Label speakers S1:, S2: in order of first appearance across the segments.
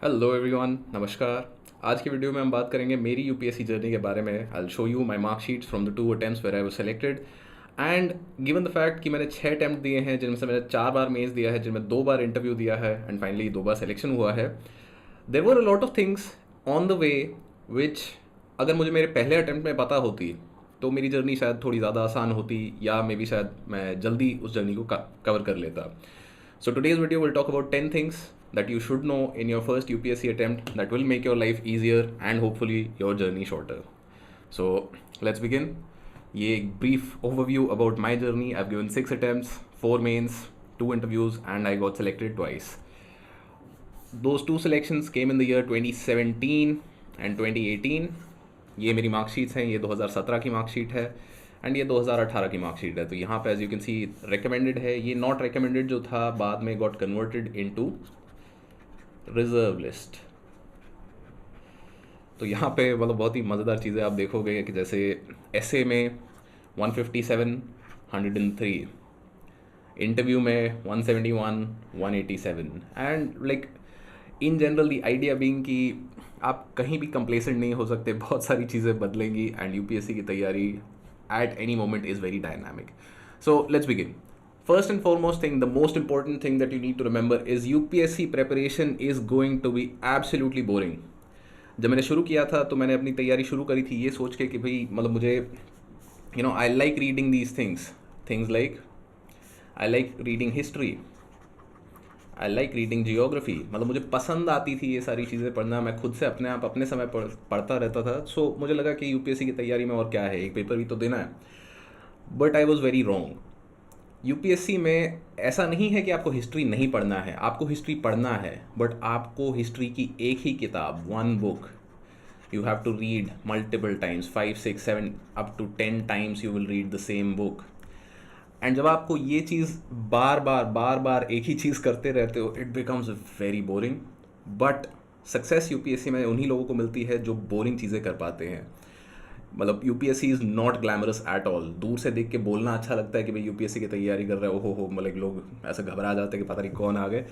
S1: Hello everyone, नमस्कार। आज की वीडियो में हम बात करेंगे मेरी यूपीएससी जर्नी के बारे में। I will show you my marksheets from the 2 attempts where I was selected. And given the fact कि मैंने 6 अटैम्प्ट दिए हैं, जिनमें से मैंने 4 बार मेंस दिया है, जिनमें 2 बार इंटरव्यू दिया है एंड फाइनली 2 बार सिलेक्शन हुआ है। There were a lot of things on the way which अगर मुझे मेरे पहले अटैम्प्ट में पता होती तो मेरी जर्नी शायद थोड़ी ज़्यादा आसान होती, या मे बी शायद मैं जल्दी उस जर्नी को कवर कर लेता। So today's video will talk about 10 things that you should know in your first UPSC attempt that will make your life easier and hopefully your journey shorter. So let's begin. ये एक brief overview about my journey. I've given 6 attempts, 4 mains, 2 interviews and I got selected twice. Those 2 selections came in the year 2017 and 2018. ये मेरी marksheets हैं, ये 2017 की marksheet है and ये 2018 की मार्कशीट है। तो यहाँ पे as you can see recommended है। ये नॉट रिकमेंडेड जो था बाद में got converted into reserve list. तो यहाँ पे मतलब बहुत ही मज़ेदार चीज़ें आप देखोगे कि जैसे एसए में 157, 103, इंटरव्यू में 171, 187 and like in general the idea being कि आप कहीं भी कंप्लेसेंट नहीं हो सकते, बहुत सारी चीज़ें बदलेंगी एंड यूपीएससी की तैयारी at any moment is very dynamic. So let's begin. First and foremost thing, the most important thing that you need to remember is UPSC preparation is going to be absolutely boring. जब मैंने शुरू किया था तो मैंने अपनी तैयारी शुरू करी थी ये सोच के कि भाई मतलब मुझे I like reading these things like I like reading history, I like reading geography. मतलब मुझे पसंद आती थी ये सारी चीज़ें पढ़ना, मैं खुद से अपने आप अपने समय पढ़ता रहता था। सो मुझे लगा कि यूपीएससी की तैयारी में और क्या है, एक पेपर भी तो देना है। But I was very wrong. UPSC में ऐसा नहीं है कि आपको हिस्ट्री नहीं पढ़ना है, आपको हिस्ट्री पढ़ना है, बट आपको हिस्ट्री की एक ही किताब, one book, you have to read multiple times, 5, 6, 7 up to 10 times you will read the same book. And जब आपको ये चीज़ बार बार एक ही चीज़ करते रहते हो, it becomes very boring. But success UPSC में उन्हीं लोगों को मिलती है जो बोरिंग चीज़ें कर पाते हैं। मतलब UPSC is not glamorous at all. दूर से देख के बोलना अच्छा लगता है कि भाई यूपीएससी की तैयारी कर रहे हो, मतलब लोग ऐसे घबरा जाते हैं कि पता नहीं कौन आ गए।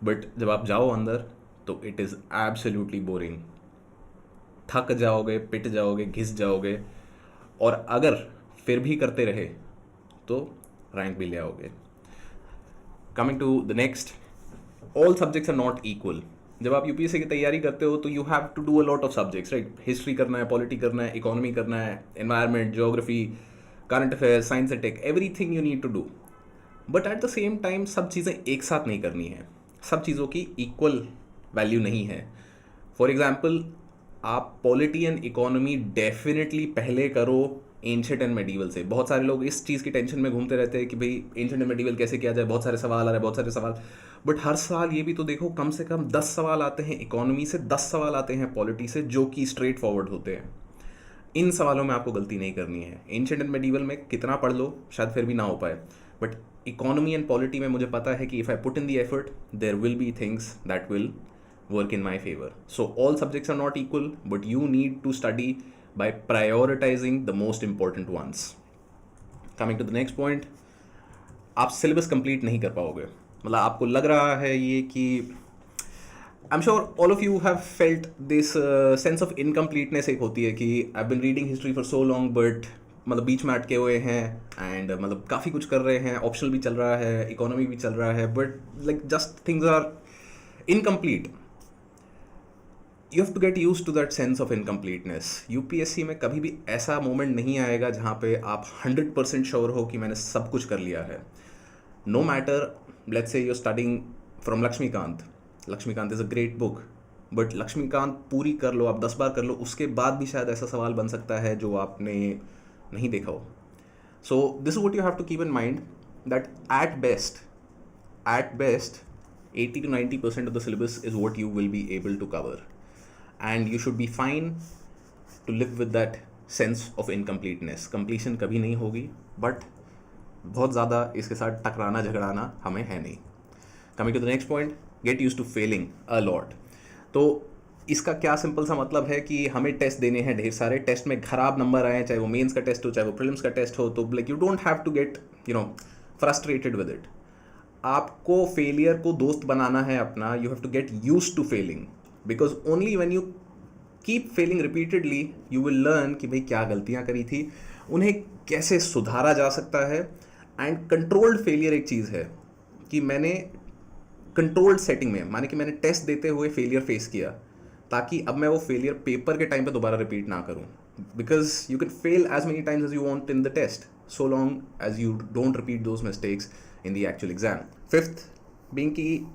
S1: बट जब आप जाओ अंदर तो इट इज़ एब्सोल्युटली बोरिंग। थक जाओगे, पिट जाओगे, घिस जाओगे, और अगर फिर भी करते रहे तो रैंक भी ले आओगे। Coming to the next, all subjects are not equal. जब आप यूपीएससी की तैयारी करते हो तो you have to do a lot of subjects, right. History करना है, पॉलिटी करना है, इकोनॉमी करना है, environment, geography, current affairs, science and tech, everything you need to do. But at the same time सब चीज़ें एक साथ नहीं करनी है, सब चीज़ों की इक्वल वैल्यू नहीं है। फॉर एग्जाम्पल, आप पॉलिटी एंड इकोनॉमी डेफिनेटली पहले करो एंशिएंट एंड मेडिवल से। बहुत सारे लोग इस चीज़ की टेंशन में घूमते रहते हैं कि भाई एंशिएंट एंड मेडिवल कैसे किया जाए, बहुत सारे सवाल आ रहे हैं, बहुत सारे सवाल। बट हर साल ये भी तो देखो, कम से कम 10 सवाल आते हैं इकोनॉमी से, 10 सवाल आते हैं पॉलिटी से, जो कि स्ट्रेट फॉरवर्ड होते हैं। इन सवालों में आपको गलती नहीं करनी है। एंशिएंट एंड मेडिवल में कितना पढ़ लो शायद फिर भी ना हो पाए, बट इकोनॉमी एंड पॉलिटी में मुझे पता है कि if I put in the effort there will be things that will work in my favor. So all subjects are not equal, but you need to study by prioritizing the most important ones. Coming to the next point, आप syllabus complete नहीं कर पाओगे। मतलब आपको लग रहा है ये कि I am sure all of you have felt this sense of incompleteness. एक होती है कि I been reading history for so long, but मतलब बीच में अटके हुए हैं एंड मतलब काफ़ी कुछ कर रहे हैं, ऑप्शनल भी चल रहा है, इकोनॉमी भी चल रहा है, but like just things are incomplete. You have to get use to that sense of incompleteness. UPSC में कभी भी ऐसा मोमेंट नहीं आएगा जहाँ पे आप 100% श्योर हो कि मैंने सब कुछ कर लिया है। No matter, let's say you studying from Laxmikanth. Laxmikanth is a great book, but Laxmikanth पूरी कर लो, आप 10 बार कर लो, उसके बाद भी शायद ऐसा सवाल बन सकता है जो आपने नहीं देखा हो। So this is what you have to keep in mind, that at best 80 to 90% of the syllabus is what you will be able to cover. And you should be fine to live with that sense of incompleteness. Completion कभी नहीं होगी, but बहुत ज़्यादा इसके साथ टकराना झगड़ाना हमें है नहीं। Coming to the next point, get used to failing a lot. तो इसका क्या सिंपल सा मतलब है कि हमें टेस्ट देने हैं ढेर सारे। टेस्ट में खराब नंबर आए, चाहे वो मेंस का टेस्ट हो, चाहे वो प्रीलिम्स का टेस्ट हो, तो like you don't have to get frustrated with it. आपको फेलियर को दोस्त बनाना है अपना। You have to get used to failing. Because only when you keep failing repeatedly you will learn कि भाई क्या गलतियाँ करी थी, उन्हें कैसे सुधारा जा सकता है. एंड कंट्रोल्ड फेलियर एक चीज़ है कि मैंने कंट्रोल्ड सेटिंग में, माने कि मैंने टेस्ट देते हुए फेलियर फेस किया, ताकि अब मैं वो फेलियर पेपर के टाइम पे दोबारा रिपीट ना करूं. Because you can fail as many times as you want in the test, so long as you don't repeat those mistakes in the actual exam. Fifth being कि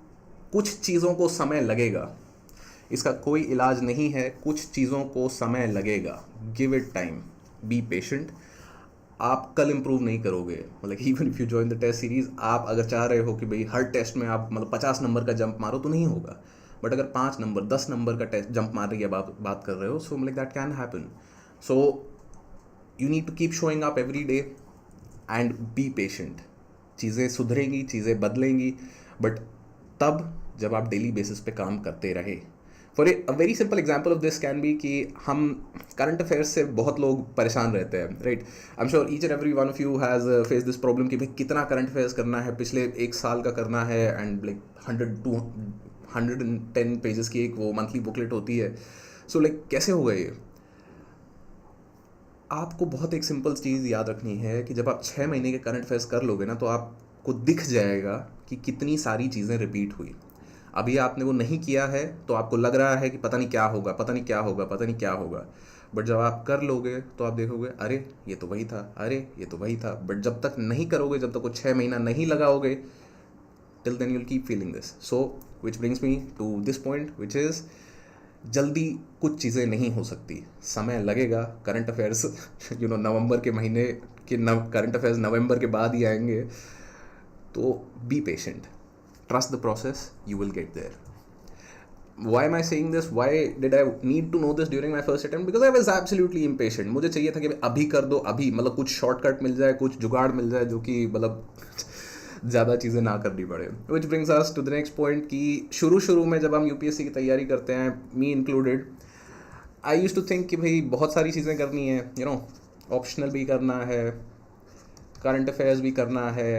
S1: कुछ चीज़ों को समय लगेगा, इसका कोई इलाज नहीं है, कुछ चीज़ों को समय लगेगा. Give it time, be patient. आप कल इम्प्रूव नहीं करोगे, मतलब even if you join the test series, आप अगर चाह रहे हो कि भाई हर टेस्ट में आप मतलब 50 नंबर का जंप मारो तो नहीं होगा. बट अगर 5 नंबर 10 नंबर का टेस्ट जंप मार रही है बात कर रहे हो, so like that can happen. So you need to keep showing up every day and be patient. चीज़ें सुधरेंगी, चीज़ें बदलेंगी, बट तब जब आप डेली बेसिस पे काम करते रहे. For a very simple example of this can be कि हम करंट अफेयर्स से बहुत लोग परेशान रहते हैं, right. I am sure each and every one of you has face this problem कि भाई कितना करंट अफेयर्स करना है, पिछले एक साल का करना है, एंड लाइक 110 पेजेस की एक वो मंथली बुकलेट होती है. सो लाइक कैसे होगा ये. आपको बहुत एक सिंपल चीज़ याद रखनी है कि जब आप 6 महीने के करंट अफेयर्स कर लोगे ना, तो आपको दिख जाएगा कि कितनी सारी चीज़ें रिपीट हुई. अभी आपने वो नहीं किया है तो आपको लग रहा है कि पता नहीं क्या होगा, पता नहीं क्या होगा, पता नहीं क्या होगा. बट जब आप कर लोगे तो आप देखोगे, अरे ये तो वही था, अरे ये तो वही था. बट जब तक नहीं करोगे, जब तक वो 6 महीना नहीं लगाओगे, till then you'll keep feeling this. So which brings me to this point which is, जल्दी कुछ चीज़ें नहीं हो सकती, समय लगेगा. करंट अफेयर्स नवंबर के महीने के करंट अफेयर्स नवंबर के बाद ही आएंगे. तो be patient, trust the process, you will get there. Why am I saying this? Why did I need to know this during my first attempt? Because I was absolutely impatient. मुझे चाहिए था कि अभी कर दो, अभी मतलब कुछ शॉर्टकट मिल जाए, कुछ जुगाड़ मिल जाए जो कि मतलब ज़्यादा चीज़ें ना करनी पड़े. Which brings us to the next point कि शुरू में जब हम यूपीएससी की तैयारी करते हैं, me included, I use to think कि भाई बहुत सारी चीज़ें करनी है, ऑप्शनल भी करना है, करंट अफेयर्स भी करना है,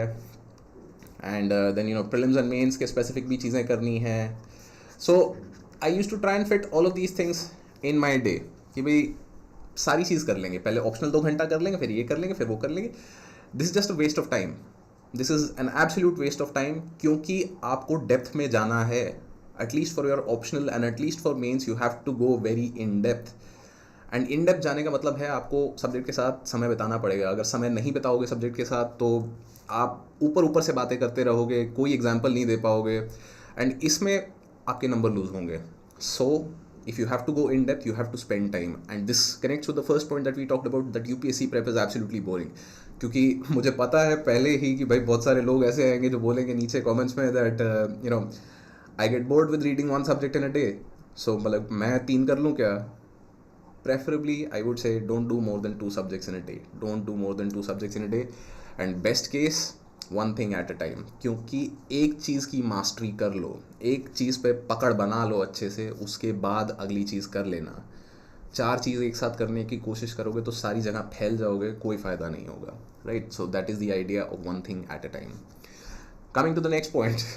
S1: and then prelims and mains के स्पेसिफिक भी चीज़ें करनी है. So I use to try and fit all of these things in my day कि भाई सारी चीज़ कर लेंगे, पहले ऑप्शनल 2 घंटा कर लेंगे, फिर ये कर लेंगे, फिर वो कर लेंगे. This is just a waste of time. This is an absolute waste of time, क्योंकि आपको डेप्थ में जाना है. At least for your optional and at least for mains you have to go very in depth. And in depth जाने का मतलब है आपको सब्जेक्ट के साथ समय बिताना पड़ेगा. अगर समय नहीं बिताओगे सब्जेक्ट के साथ तो आप ऊपर से बातें करते रहोगे, कोई एग्जाम्पल नहीं दे पाओगे, एंड इसमें आपके नंबर लूज होंगे. So if you have to go in depth, you have to spend time. And this connects with the first point that we talked about, that UPSC prep is absolutely boring. क्योंकि मुझे पता है पहले ही कि भाई बहुत सारे लोग ऐसे आएंगे जो बोलेंगे नीचे कॉमेंट्स में that I get bored with reading 1 subject in a day. So मतलब मैं 3 कर लूँ क्या. Preferably, I would say don't do more than 2 subjects in a day. Don't do more than 2 subjects in a day. And best case, one thing at a time. क्योंकि एक चीज़ की mastery कर लो, एक चीज़ पे पकड़ बना लो अच्छे से, उसके बाद अगली चीज़ कर लेना. 4 चीज़ एक साथ करने की कोशिश करोगे तो सारी जगह फैल जाओगे, कोई फ़ायदा नहीं होगा, right. So that is the idea of one thing at a time. Coming to the next point,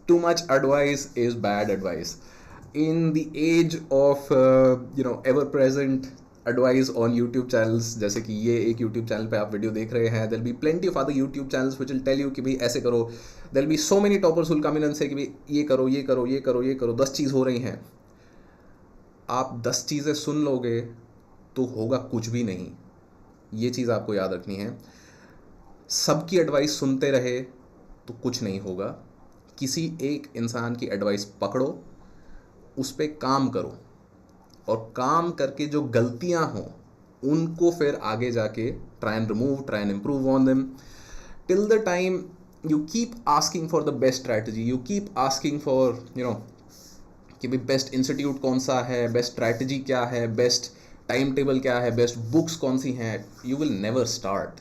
S1: too much advice is bad advice. In the age of ever present advice on YouTube channels, जैसे कि ये एक YouTube channel पे आप video देख रहे हैं, there will be plenty of other YouTube channels which will tell you कि भाई ऐसे करो. there will be so many toppers who will come in and say कि भाई ये करो, ये करो, ये करो, ये करो, 10 चीज़ हो रही हैं. आप 10 चीज़ें सुन लोगे तो होगा कुछ भी नहीं. ये चीज़ आपको याद रखनी है. सबकी एडवाइस सुनते रहे तो कुछ नहीं होगा. किसी एक इंसान की एडवाइस पकड़ो, उस पर काम करो, और काम करके जो गलतियां हों उनको फिर आगे जाके try and remove, try and improve on them. Till the time you keep asking for the best strategy, you keep asking for कि भाई बेस्ट इंस्टीट्यूट कौन सा है, बेस्ट स्ट्रैटेजी क्या है, बेस्ट टाइम टेबल क्या है, बेस्ट बुक्स कौन सी हैं, यू विल नेवर स्टार्ट.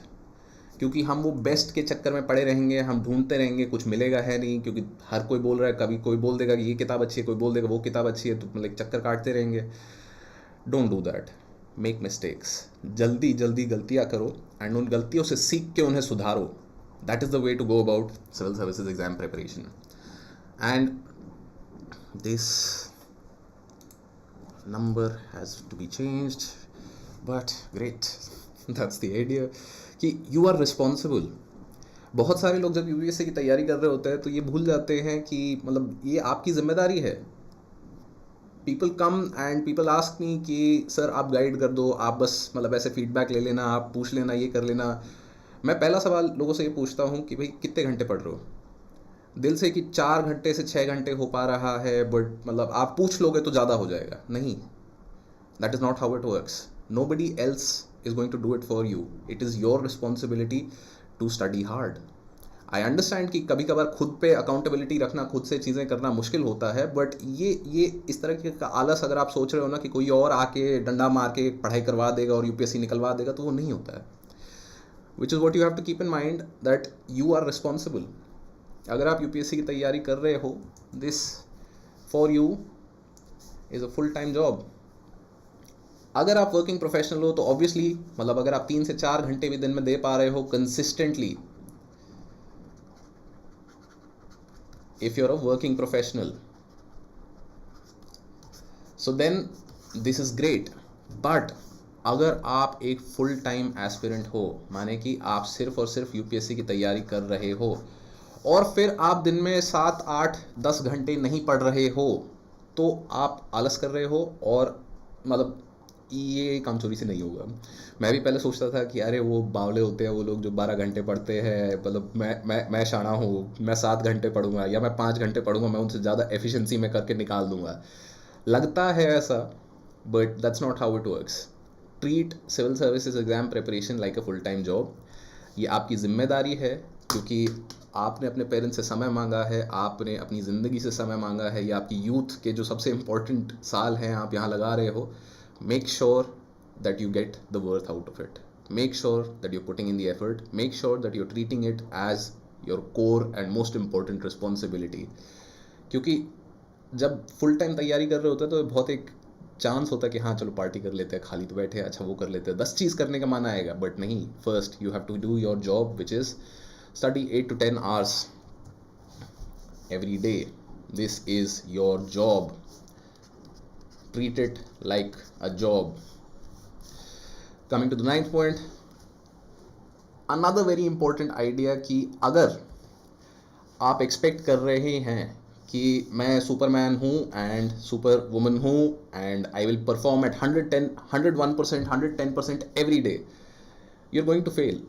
S1: क्योंकि हम वो बेस्ट के चक्कर में पड़े रहेंगे, हम ढूंढते रहेंगे, कुछ मिलेगा है नहीं. क्योंकि हर कोई बोल रहा है, कभी कोई बोल देगा कि ये किताब अच्छी है, कोई बोल देगा वो किताब अच्छी है, तो मतलब चक्कर काटते रहेंगे. Don't do that. Make mistakes. जल्दी गलतियाँ करो एंड उन गलतियों से सीख के उन्हें सुधारो. That is the way to go about civil services exam preparation. And this number has to be changed, but great. That's the idea कि you are responsible. बहुत सारे लोग जब यूपीएससी की तैयारी कर रहे होते हैं तो ये भूल जाते हैं कि मतलब ये आपकी जिम्मेदारी है. People come and people ask me कि सर आप गाइड कर दो, आप बस मतलब ऐसे फीडबैक ले लेना, आप पूछ लेना, ये कर लेना. मैं पहला सवाल लोगों से ये पूछता हूँ कि भाई कितने घंटे पढ़ रहे हो. दिल से कि 4 घंटे से 6 घंटे हो पा रहा है, बट मतलब आप पूछ लोगे तो ज़्यादा हो जाएगा. नहीं, that is not how it works. Nobody else is going to do it for you. It is your responsibility to study hard. I understand कि कभी कभार खुद पे अकाउंटेबिलिटी रखना, खुद से चीज़ें करना मुश्किल होता है, बट ये इस तरह का आलस अगर आप सोच रहे हो ना कि कोई और आके डंडा मार के पढ़ाई करवा देगा और यूपीएससी निकलवा देगा, तो वो नहीं होता है. Which is what you have to keep in mind that you are responsible. अगर आप यूपीएससी की तैयारी कर रहे हो, this for you is a full time job. अगर आप वर्किंग प्रोफेशनल हो तो ऑब्वियसली मतलब अगर आप 3 से 4 घंटे भी दिन में दे पा रहे हो consistently, if you're a working professional, so then this is great. But अगर आप एक फुल टाइम एस्पिरेंट हो, माने कि आप सिर्फ और सिर्फ यूपीएससी की तैयारी कर रहे हो और फिर आप दिन में 7, 8, 10 घंटे नहीं पढ़ रहे हो, तो आप आलस कर रहे हो और मतलब ये काम चोरी से नहीं होगा. मैं भी पहले सोचता था कि अरे वो बावले होते हैं वो लोग जो 12 घंटे पढ़ते हैं, मतलब मैं शाना हूँ, मैं 7 घंटे पढ़ूंगा या मैं 5 घंटे पढ़ूंगा, मैं उनसे ज़्यादा एफिशिएंसी में करके निकाल दूंगा. लगता है ऐसा, but that's not how it works. Treat civil services exam preparation like a full time job. ये आपकी जिम्मेदारी है क्योंकि आपने अपने पेरेंट्स से समय मांगा है, आपने अपनी ज़िंदगी से समय मांगा है, ये आपकी यूथ के जो सबसे इम्पोर्टेंट साल हैं आप यहाँ लगा रहे हो. Make sure that you get the worth out of it. Make sure that you're putting in the effort. Make sure that you're treating it as your core and most important responsibility. क्योंकि जब full time तैयारी कर रहे होते हैं तो बहुत एक चांस होता है कि हाँ चलो पार्टी कर लेते हैं, खाली तो बैठे हैं, अच्छा वो कर लेते हैं, 10 चीज़ करने का मन आएगा. बट नहीं, first you have to do your job which is study 8 to 10 hours every day. This is your job. Treat it like a job. Coming to the 9th point, another very important idea कि अगर आप expect कर रहे हैं कि मैं superman हूँ and super woman हूँ and I will perform at 101%, 110% every day, you are going to fail.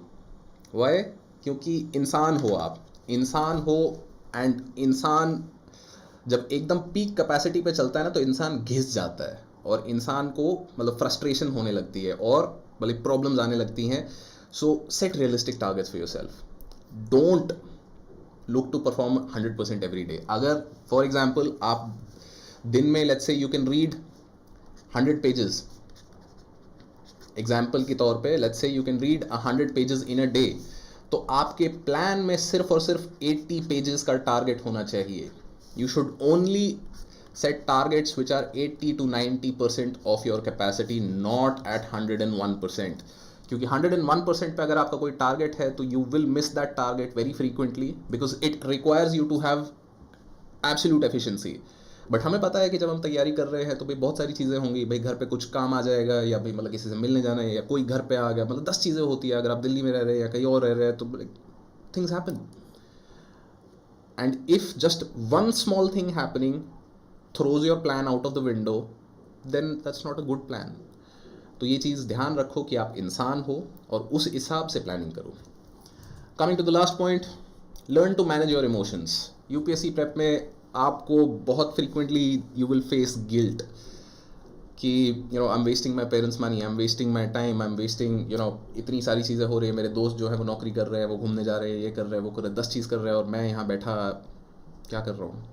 S1: Why? क्योंकि इंसान हो आप, इंसान हो, एंड इंसान जब एकदम पीक कैपेसिटी पे चलता है ना तो इंसान घिस जाता है और इंसान को मतलब फ्रस्ट्रेशन होने लगती है और मतलब प्रॉब्लम्स आने लगती हैं. So set realistic targets for yourself. Don't look to perform 100% every day. अगर फॉर एग्जांपल आप दिन में let's say you can read 100 pages, example के तौर पे let's say you can read 100 pages in a day, तो आपके प्लान में सिर्फ और सिर्फ 80 पेजेस का टारगेट होना चाहिए. You should only set targets which are 80 to 90% of your capacity, not at 101%. क्योंकि 101% पे अगर आपका कोई टारगेट है तो you will miss that target very frequently because it requires you to have absolute efficiency. But हमें पता है कि जब हम तैयारी कर रहे हैं तो भाई बहुत सारी चीज़ें होंगी, भाई घर पे कुछ काम आ जाएगा या भाई मतलब किसी से मिलने जाना है या कोई घर पे आ गया, मतलब 10 चीज़ें होती है. अगर आप दिल्ली में रह रहे हैं या कहीं और रह रहे हैं तो things happen. And if just one small thing happening throws your plan out of the window, then that's not a good plan. तो ये चीज़ ध्यान रखो कि आप इंसान हो और उस हिसाब से प्लानिंग करो. Coming to the last point, learn to manage your emotions. UPSC prep में आपको बहुत frequently you will face guilt कि I'm wasting my parents money, I'm wasting my time, I'm wasting इतनी सारी चीज़ें हो रही है, मेरे दोस्त जो है वो नौकरी कर रहे हैं, वो घूमने जा रहे हैं, ये कर रहे हैं, वो कर रहे हैं, 10 चीज़ कर रहे हैं और मैं यहाँ बैठा क्या कर रहा हूँ.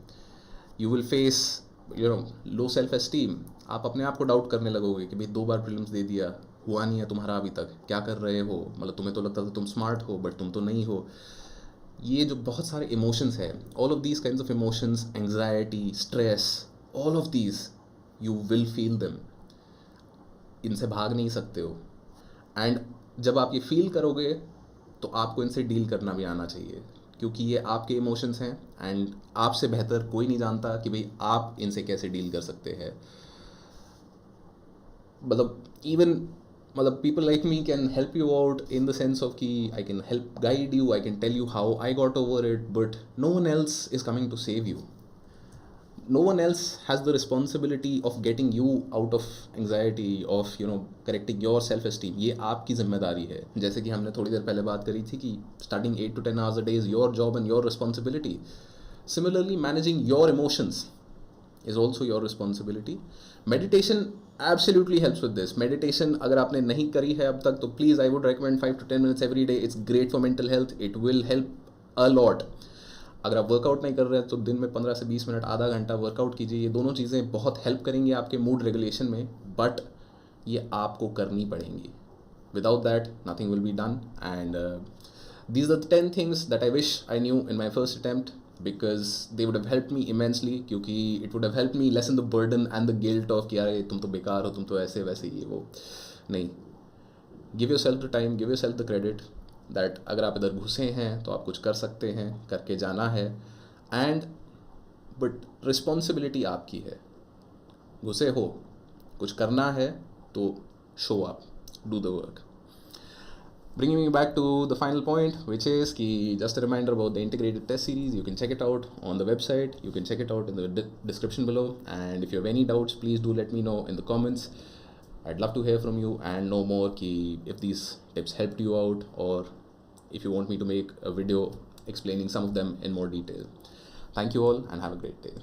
S1: You will face low self esteem. आप अपने आप को डाउट करने लगोगे कि भाई 2 बार प्रीलिम्स दे दिया, हुआ नहीं है तुम्हारा अभी तक, क्या कर रहे हो, मतलब तुम्हें तो लगता था तुम स्मार्ट हो बट तुम तो नहीं हो. ये जो बहुत सारे इमोशंस हैं, all of these kinds of emotions, anxiety, stress, all of these you will feel them. इनसे भाग नहीं सकते हो. एंड जब आप ये फील करोगे तो आपको इनसे डील करना भी आना चाहिए क्योंकि ये आपके इमोशंस हैं एंड आपसे बेहतर कोई नहीं जानता कि भाई आप इनसे कैसे डील कर सकते हैं. मतलब even मतलब people like me can help you out in the sense of कि I can help guide you, I can tell you how I got over it, but no one else is coming to save you. No one else has the responsibility of getting you out of anxiety, of correcting your self esteem. ये आपकी जिम्मेदारी है. जैसे कि हमने थोड़ी देर पहले बात करी थी कि starting 8 to 10 hours a day is your job and your responsibility. Similarly, managing your emotions is also your responsibility. Meditation absolutely helps with this. Meditation अगर आपने नहीं करी है अब तक तो please I would recommend 5 to 10 minutes every day. It's great for mental health. It will help a lot. अगर आप वर्कआउट नहीं कर रहे हैं तो दिन में 15 से 20 मिनट, आधा घंटा वर्कआउट कीजिए. ये दोनों चीज़ें बहुत हेल्प करेंगी आपके मूड रेगुलेशन में, बट ये आपको करनी पड़ेंगी. Without that nothing will be done. And these are the 10 things that I wish I knew in my first attempt, because they would have helped me immensely. क्योंकि it would have helped me lessen the burden and the guilt of कि यार तुम तो बेकार हो, तुम तो ऐसे वैसे ये वो. नहीं, give yourself the time, give yourself the credit that अगर आप इधर घुसे हैं तो आप कुछ कर सकते हैं, करके जाना है. एंड बट रिस्पॉन्सिबिलिटी आपकी है. घुसे हो, कुछ करना है तो show up, do the work. Bringing me back to the final point, which is just a reminder about the integrated test series. You can check it out on the website. You can check it out in the description below. And if you have any doubts, please do let me know in the comments. I'd love to hear from you and know more if these tips helped you out, or if you want me to make a video explaining some of them in more detail. Thank you all and have a great day.